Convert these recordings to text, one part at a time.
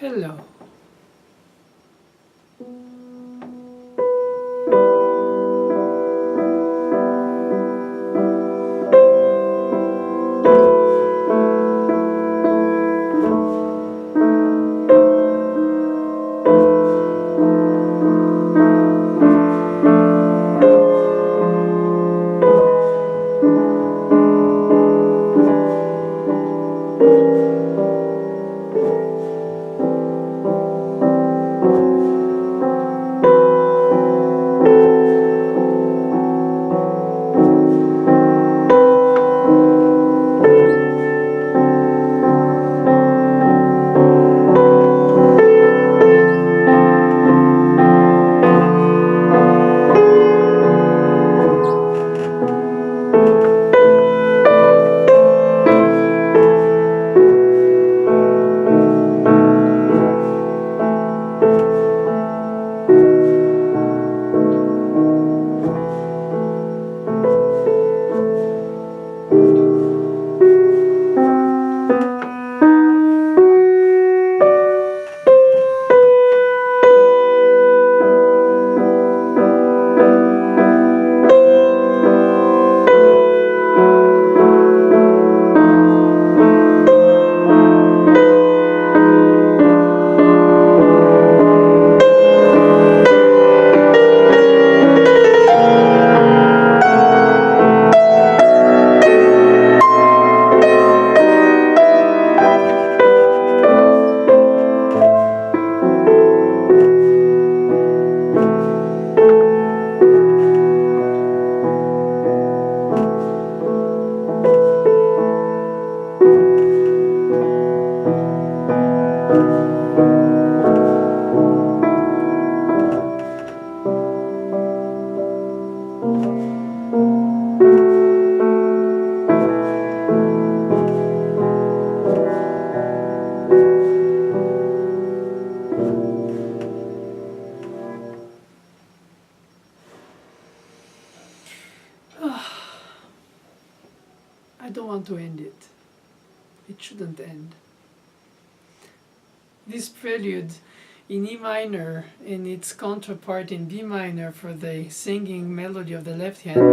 Hello. I don't want to end it. It shouldn't end. This prelude in E minor and its counterpart in B minor for the singing melody of the left hand.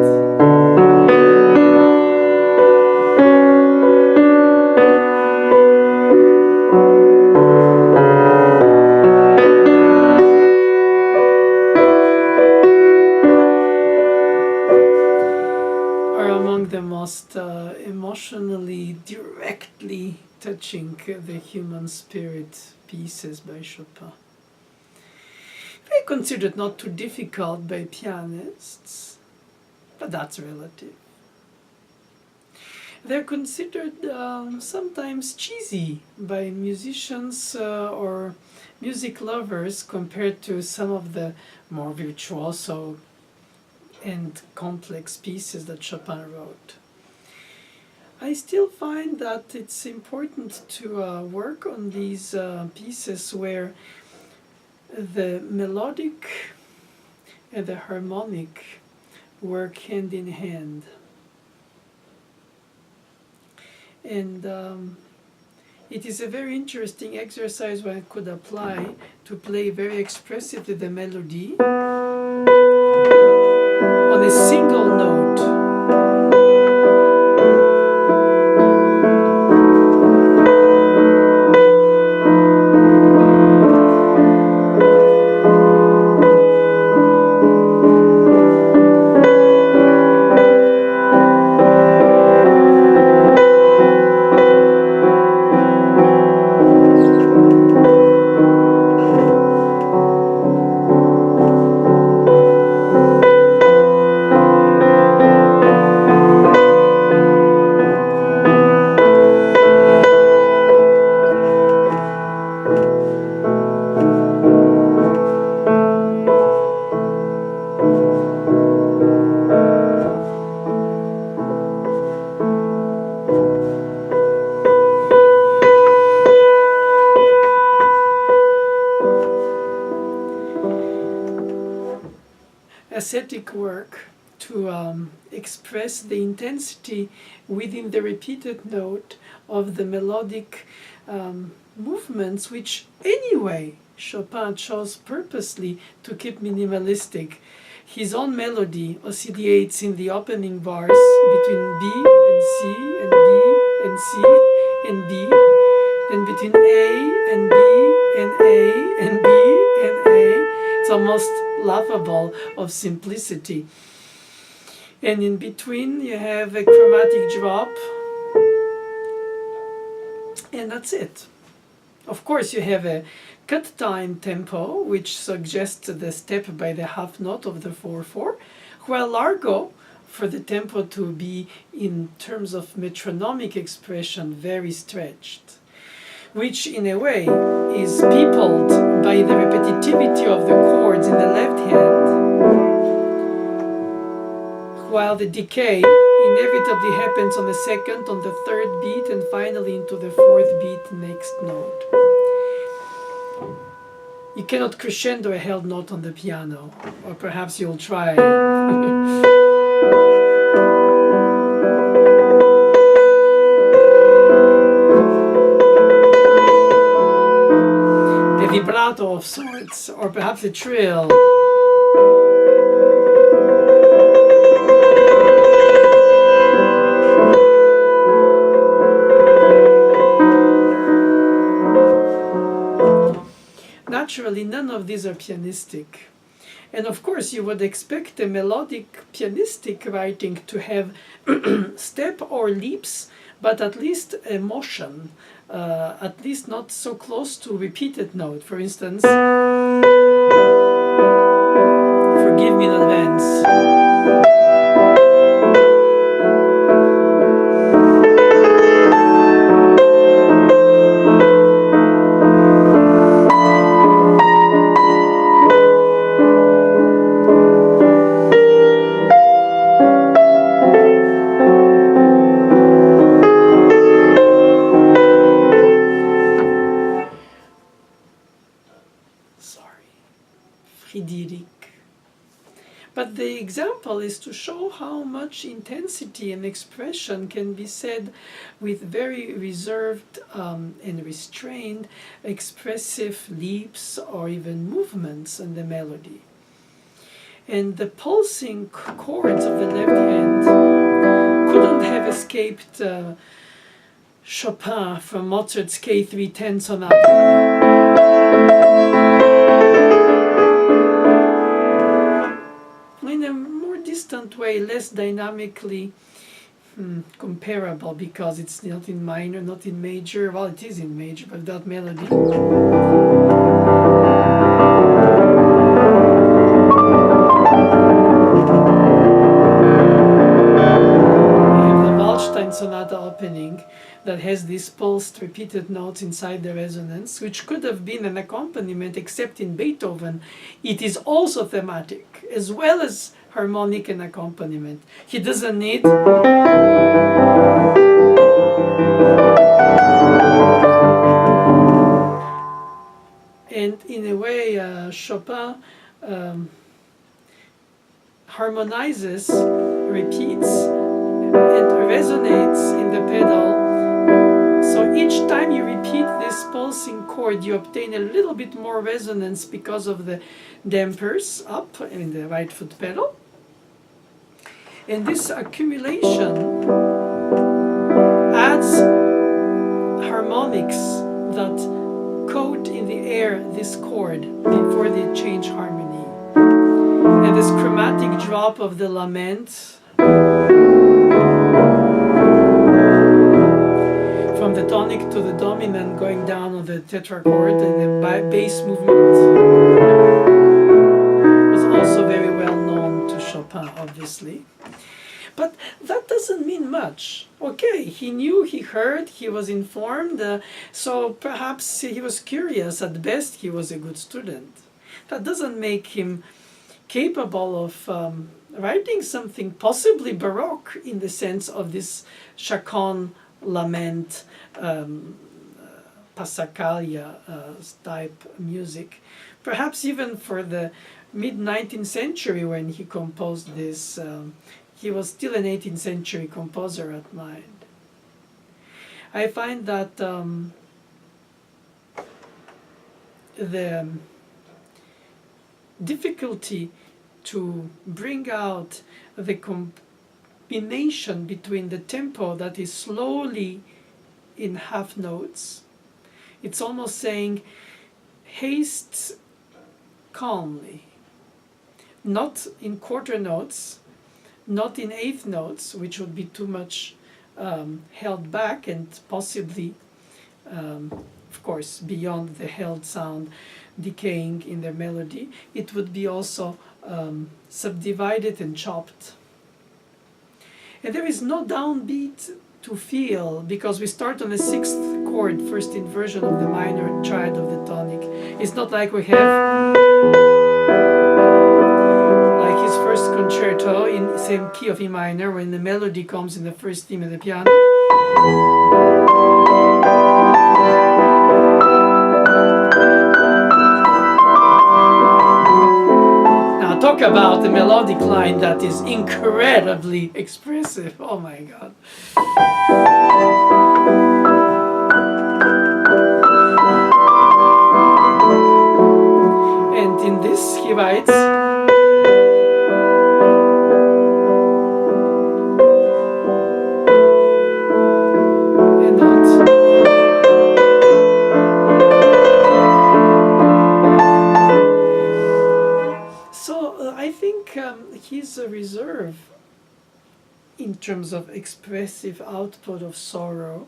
The most emotionally directly touching the human spirit pieces by Chopin. They're considered not too difficult by pianists, but that's relative. They're considered sometimes cheesy by musicians or music lovers compared to some of the more virtuoso and complex pieces that Chopin wrote. I still find that it's important to work on these pieces where the melodic and the harmonic work hand in hand. And it is a very interesting exercise one could apply to play very expressively the melody on a single note. Ascetic work to express the intensity within the repeated note of the melodic movements which anyway Chopin chose purposely to keep minimalistic. His own melody oscillates in the opening bars between B and C and B and C and B, then between A and B and A and B and A. It's almost laughable of simplicity. And in between you have a chromatic drop, and that's it. Of course you have a cut time tempo, which suggests the step by the half note of the 4/4, while largo, for the tempo to be, in terms of metronomic expression, very stretched, which in a way is peopled by the repetitivity of the chords in the left hand, while the decay inevitably happens on the second, on the third beat, and finally into the fourth beat next note. You cannot crescendo a held note on the piano, or perhaps you'll try. A vibrato of sorts, or perhaps a trill. Naturally, none of these are pianistic. And of course, you would expect a melodic pianistic writing to have step or leaps, but at least a motion, at least not so close to repeated note. For instance, forgive me in advance. But the example is to show how much intensity and expression can be said with very reserved and restrained expressive leaps or even movements in the melody. And the pulsing chords of the left hand couldn't have escaped Chopin from Mozart's K310 Sonata. In a more distant way, less dynamically comparable, because it's not in minor, not in major. Well, it is in major, but without melody. You have the Waldstein Sonata opening that has these pulsed repeated notes inside the resonance, which could have been an accompaniment, except in Beethoven it is also thematic as well as harmonic and accompaniment. He doesn't need and in a way Chopin harmonizes, repeats, and resonates in the pedal. So each time you repeat this pulsing chord, you obtain a little bit more resonance because of the dampers up in the right foot pedal. And this accumulation adds harmonics that coat in the air this chord before they change harmony. And this chromatic drop of the lament from the tonic to the dominant, going down on the tetrachord, and the bass movement was also very well known to Chopin, obviously. But that doesn't mean much. Okay, he knew, he heard, he was informed, so perhaps he was curious. At best, he was a good student. That doesn't make him capable of writing something possibly Baroque in the sense of this chaconne lament, passacaglia type music. Perhaps even for the mid-19th century when he composed this, he was still an 18th century composer at mind. I find that the difficulty to bring out the combination between the tempo that is slowly in half notes. It's almost saying haste calmly, not in quarter notes, not in eighth notes, which would be too much held back and possibly, of course, beyond the held sound decaying in their melody. It would be also subdivided and chopped. And there is no downbeat to feel, because we start on the sixth chord, first inversion of the minor triad of the tonic. It's not like we have, like his first concerto in the same key of E minor, when the melody comes in the first theme of the piano. Now talk about the melodic line that is incredibly expressive. Oh my God. And in this he writes, I think he's a reserve in terms of expressive output of sorrow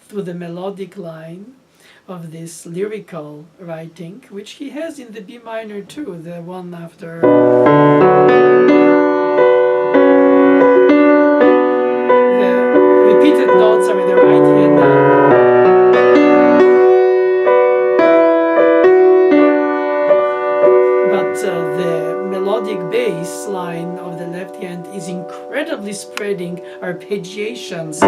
through the melodic line of this lyrical writing, which he has in the B minor too, the one after the repeated notes are in the right hand now. The melodic bass line of the left hand is incredibly spreading arpeggiations.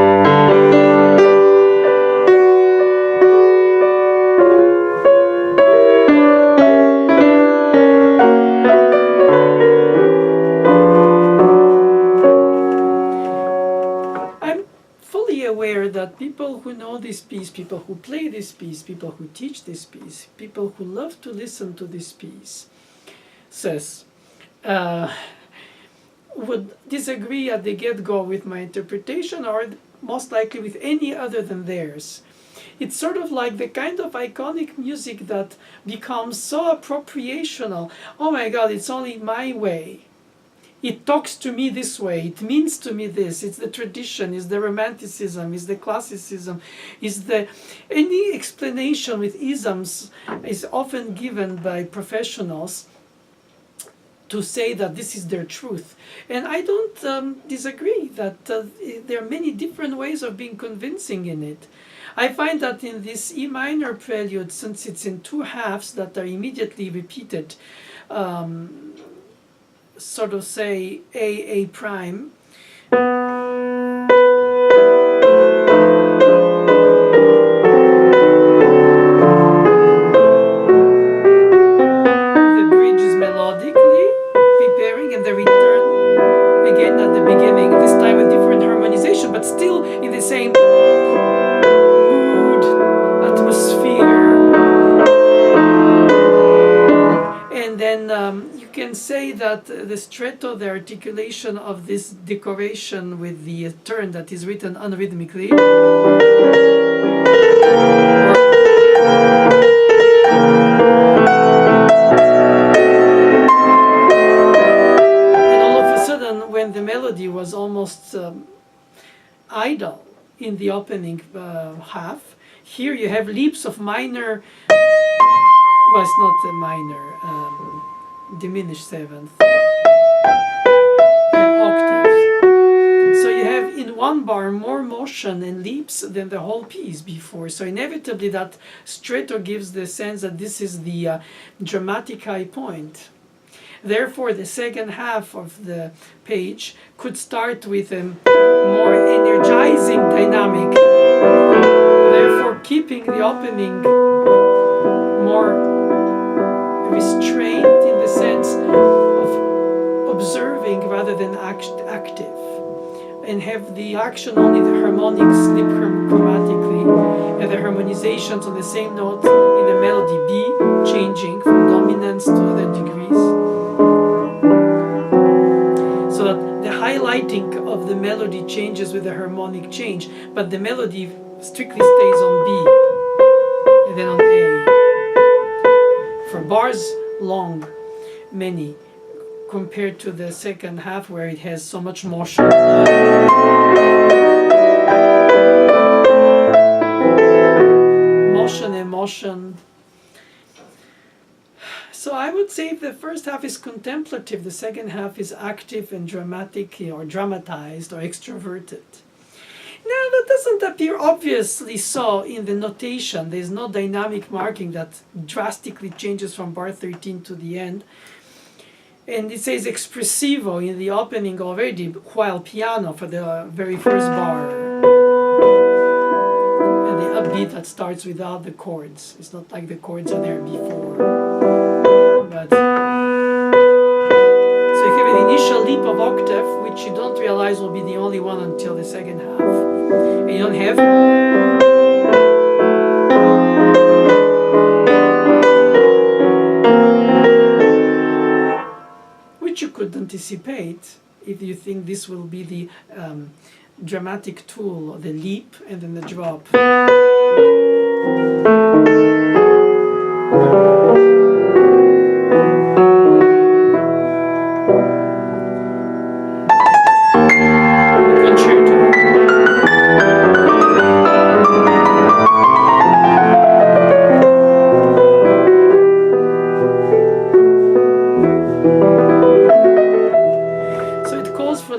I'm fully aware that people who know this piece, people who play this piece, people who teach this piece, people who love to listen to this piece, would disagree at the get-go with my interpretation, or most likely with any other than theirs. It's sort of like the kind of iconic music that becomes so appropriational. Oh my God, it's only my way. It talks to me this way, it means to me this, it's the tradition, it's the romanticism, it's the classicism, it's the... Any explanation with isms is often given by professionals to say that this is their truth. And I don't disagree that there are many different ways of being convincing in it. I find that in this E minor prelude, since it's in two halves that are immediately repeated, sort of say A prime, and the return again at the beginning, this time a different harmonization, but still in the same mood, atmosphere. And then you can say that the stretto, the articulation of this decoration with the turn that is written unrhythmically, when the melody was almost idle in the opening half, here you have leaps of minor, well, it's not a minor, diminished seventh, and octaves. So you have in one bar more motion and leaps than the whole piece before. So inevitably that stretto gives the sense that this is the dramatic high point. Therefore, the second half of the page could start with a more energizing dynamic, therefore keeping the opening more restrained in the sense of observing rather than active, and have the action only the harmonics slip chromatically, and the harmonizations on the same note in the melody B changing from dominance to other degrees. So that the highlighting of the melody changes with the harmonic change, but the melody strictly stays on B and then on A. For bars long, many, compared to the second half where it has so much motion. Motion, emotion. So I would say the first half is contemplative, the second half is active and dramatic or dramatized or extroverted. Now that doesn't appear obviously so in the notation. There's no dynamic marking that drastically changes from bar 13 to the end. And it says espressivo in the opening already, while piano for the very first bar. And the upbeat that starts without the chords. It's not like the chords are there before. But so you have an initial leap of octave, which you don't realize will be the only one until the second half. And you don't have which you could anticipate if you think this will be the dramatic tool, the leap and then the drop.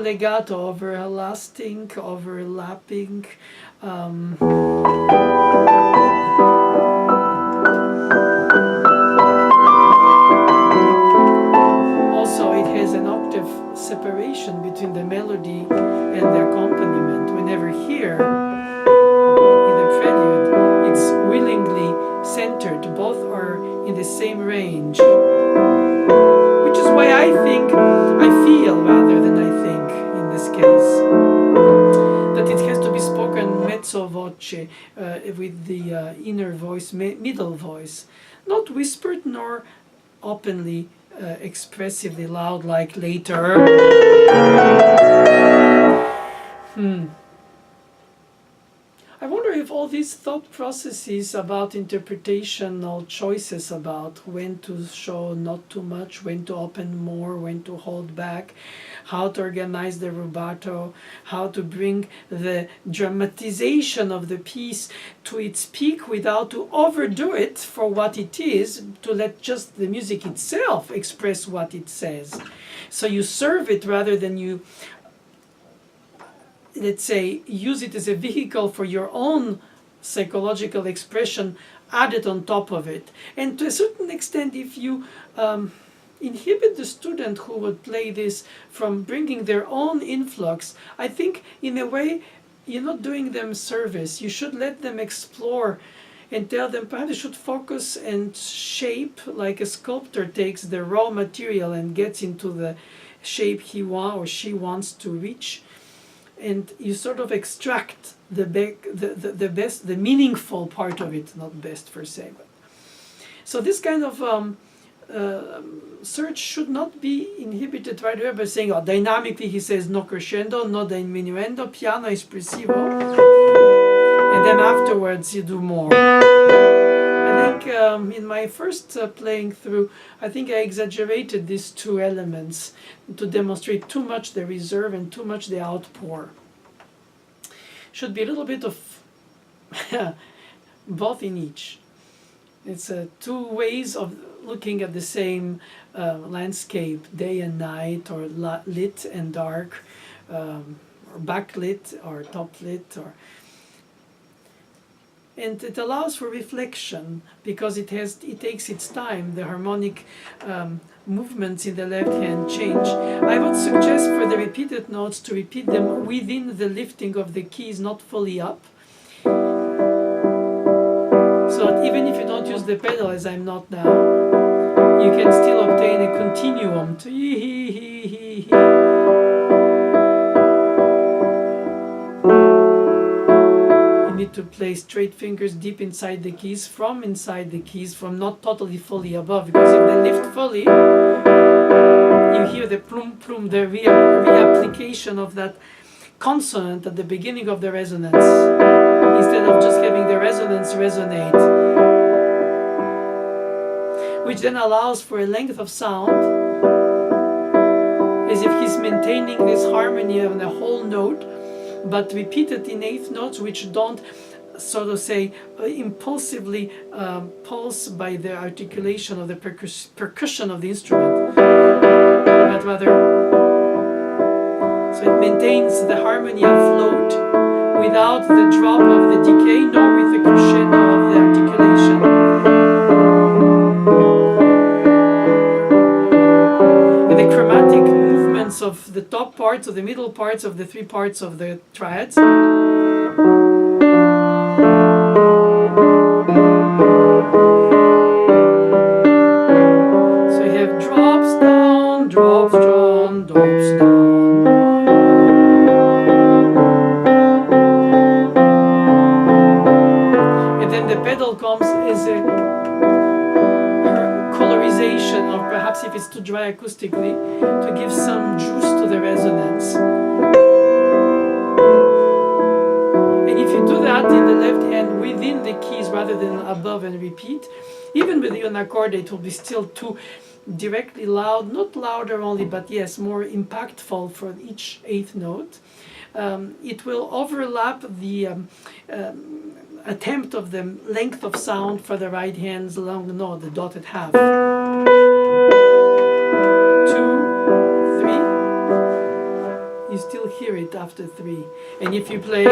Legato, overlasting, overlapping. Also, it has an octave separation between the melody and the accompaniment. Whenever here, in the prelude, it's willingly centered. Both are in the same range. Which is why I feel rather than I think, in this case, that it has to be spoken mezzo voce, with the inner voice, middle voice, not whispered nor openly, expressively loud like later. I wonder if all these thought processes about interpretational choices about when to show not too much, when to open more, when to hold back, how to organize the rubato, how to bring the dramatization of the piece to its peak without to overdo it for what it is, to let just the music itself express what it says. So you serve it rather than you, let's say, use it as a vehicle for your own psychological expression, added on top of it. And to a certain extent, if you inhibit the student who would play this from bringing their own influx, I think in a way you're not doing them service. You should let them explore and tell them perhaps they should focus and shape, like a sculptor takes the raw material and gets into the shape he wants or she wants to reach. And you sort of extract the best, the meaningful part of it, not best per se. But. So this kind of search should not be inhibited right away by saying, oh, dynamically he says no crescendo, no diminuendo, piano espressivo, and then afterwards you do more. I think in my first playing through, I think I exaggerated these two elements to demonstrate too much the reserve and too much the outpour. Should be a little bit of both in each. It's two ways of looking at the same landscape, day and night, or lit and dark, or backlit, or top lit, or. And it allows for reflection because it takes its time. The harmonic movements in the left hand change. I would suggest for the repeated notes to repeat them within the lifting of the keys, not fully up. So that even if you don't use the pedal, as I'm not now, you can still obtain a continuum to in need to place straight fingers deep inside the keys, from not totally fully above, because if they lift fully, you hear the plum plum, the reapplication of that consonant at the beginning of the resonance, instead of just having the resonance resonate, which then allows for a length of sound, as if he's maintaining this harmony on a whole note, but repeated in eighth notes, which don't, so to say, impulsively pulse by the articulation of the percussion of the instrument, but rather, so it maintains the harmony afloat without the drop of the decay, nor with the crescendo of the articulation. And the chromatic movements of the top parts, of the middle parts, of the three parts of the triads, drops down, drops down. And then the pedal comes as a colorization, or perhaps if it's too dry acoustically, to give some juice to the resonance. And if you do that in the left hand within the keys rather than above and repeat, even with the unaccordion, it will be still too directly loud, not louder only, but yes, more impactful for each eighth note. It will overlap the attempt of the length of sound for the right hand's long note, the dotted half. 2, 3. You still hear it after 3. And if you play,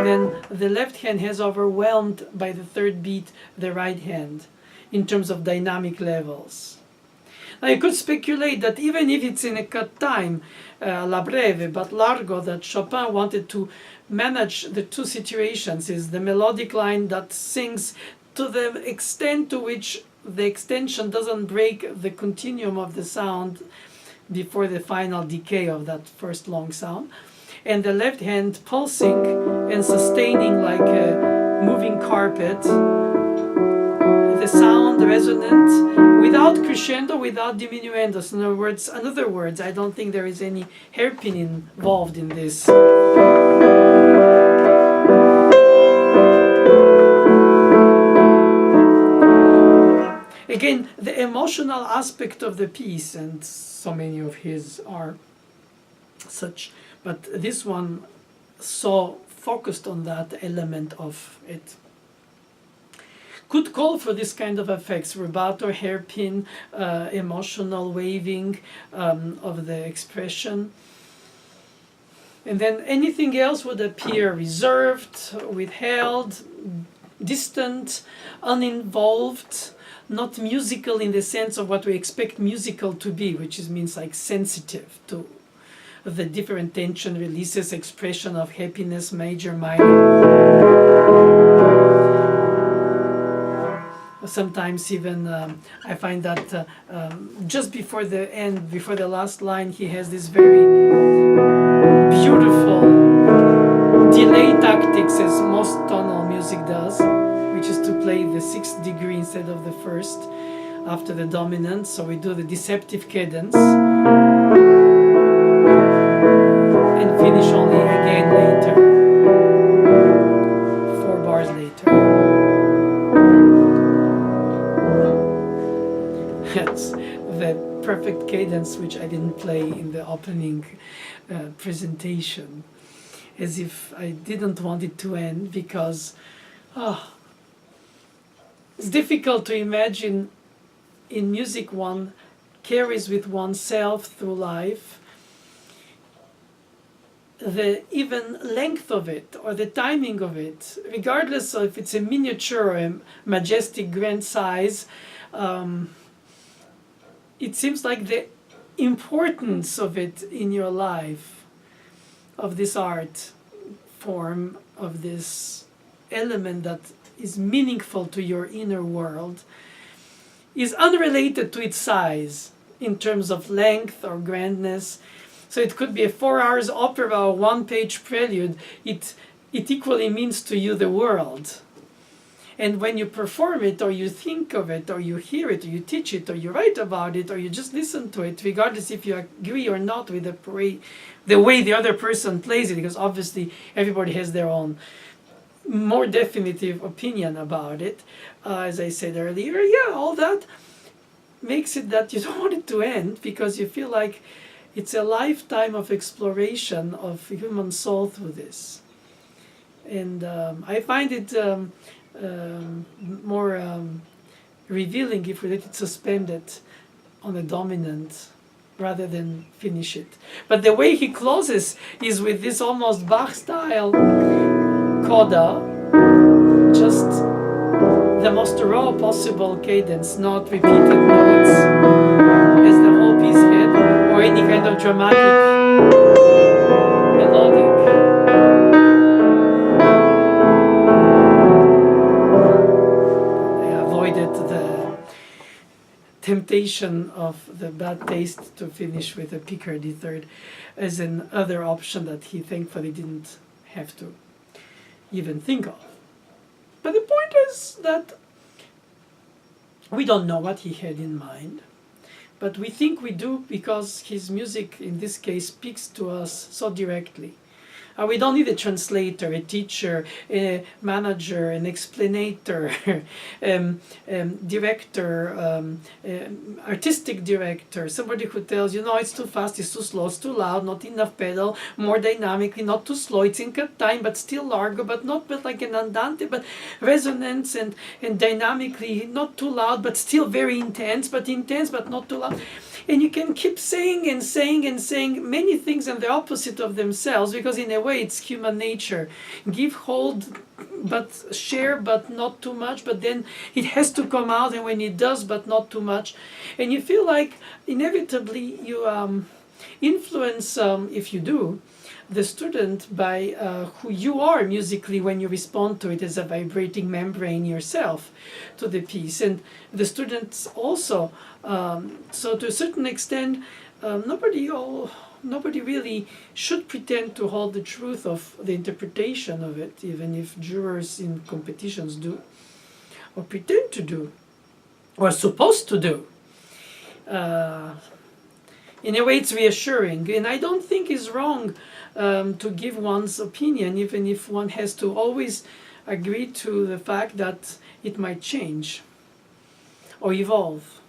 then the left hand has overwhelmed by the third beat the right hand in terms of dynamic levels. Now you could speculate that even if it's in a cut time, la breve but largo, that Chopin wanted to manage the two situations, is the melodic line that sings to the extent to which the extension doesn't break the continuum of the sound before the final decay of that first long sound, and the left hand pulsing and sustaining like a moving carpet, the sound resonant without crescendo, without diminuendos. In other words, I don't think there is any hairpin involved in this. Again, the emotional aspect of the piece, and so many of his are such, but this one so focused on that element of it, could call for this kind of effects: rubato, hairpin, emotional waving of the expression. And then anything else would appear reserved, withheld, distant, uninvolved, not musical in the sense of what we expect musical to be, which means like sensitive to the different tension releases, expression of happiness, major, minor. Sometimes even I find that just before the end, before the last line, he has this very beautiful delay tactics, as most tonal music does, which is to play the 6th degree instead of the 1st after the dominant. So we do the deceptive cadence and finish only again later, 4 bars later. That's the perfect cadence, which I didn't play in the opening presentation, as if I didn't want it to end, because it's difficult to imagine in music one carries with oneself through life the even length of it or the timing of it, regardless of if it's a miniature or a majestic grand size. It seems like the importance of it in your life, of this art form, of this element that is meaningful to your inner world, is unrelated to its size in terms of length or grandness. So it could be a 4 hours opera or 1-page prelude. It equally means to you the world. And when you perform it, or you think of it, or you hear it, or you teach it, or you write about it, or you just listen to it, regardless if you agree or not with the way the other person plays it, because obviously everybody has their own more definitive opinion about it. As I said earlier, yeah, all that makes it that you don't want it to end, because you feel like it's a lifetime of exploration of human soul through this. And I find it more revealing if we let it suspended on a dominant rather than finish it. But the way he closes is with this almost Bach style coda, just the most raw possible cadence, not repeated notes as the whole piece had, or any kind of dramatic melodic. I avoided the temptation of the bad taste to finish with a Picardy third as an other option that he thankfully didn't have to even think of. But the point is that we don't know what he had in mind, but we think we do because his music, in this case, speaks to us so directly. We don't need a translator, a teacher, a manager, an explanator, director, artistic director, somebody who tells you, no, it's too fast, it's too slow, it's too loud, not enough pedal, more dynamically, not too slow, it's in cut time, but still largo, but not like an andante, but resonance and dynamically, not too loud, but still very intense, but not too loud. And you can keep saying and saying and saying many things and the opposite of themselves, because in a way it's human nature. Give, hold, but share, but not too much, but then it has to come out, and when it does, but not too much. And you feel like inevitably you influence, if you do, the student by who you are musically when you respond to it as a vibrating membrane yourself to the piece. And the students also, so to a certain extent, nobody really should pretend to hold the truth of the interpretation of it, even if jurors in competitions do, or pretend to do, or are supposed to do. In a way it's reassuring, and I don't think it's wrong to give one's opinion, even if one has to always agree to the fact that it might change or evolve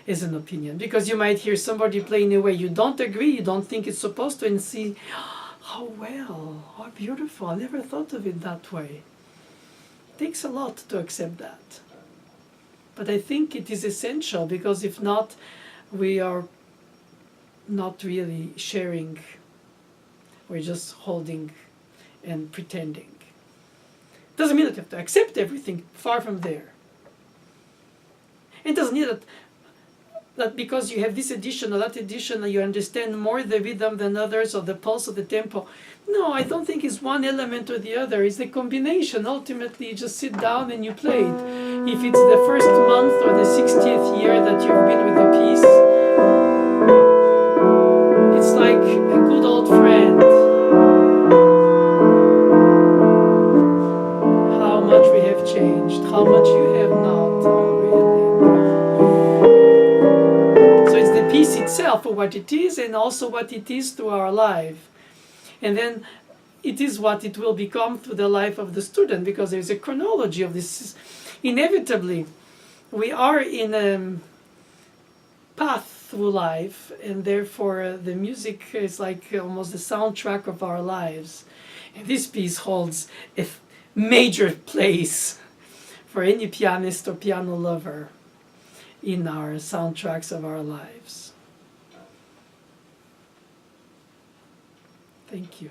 as an opinion. Because you might hear somebody play in a way you don't agree, you don't think it's supposed to, and see, how well, how beautiful, I never thought of it that way. It takes a lot to accept that. But I think it is essential, because if not, we are not really sharing. We're just holding and pretending. Doesn't mean that you have to accept everything, far from there. It doesn't mean that because you have this edition or that edition, you understand more the rhythm than others, or the pulse or the tempo. No, I don't think it's one element or the other. It's the combination. Ultimately, you just sit down and you play it. If it's the first month or the 60th year that you've been with the piece, it's like a good old friend. How much we have changed, how much you have not. Oh, really? So it's the piece itself for what it is, and also what it is through our life. And then it is what it will become through the life of the student, because there's a chronology of this. Inevitably, we are in a path through life, and therefore the music is like almost the soundtrack of our lives. And this piece holds a major place for any pianist or piano lover in our soundtracks of our lives. Thank you.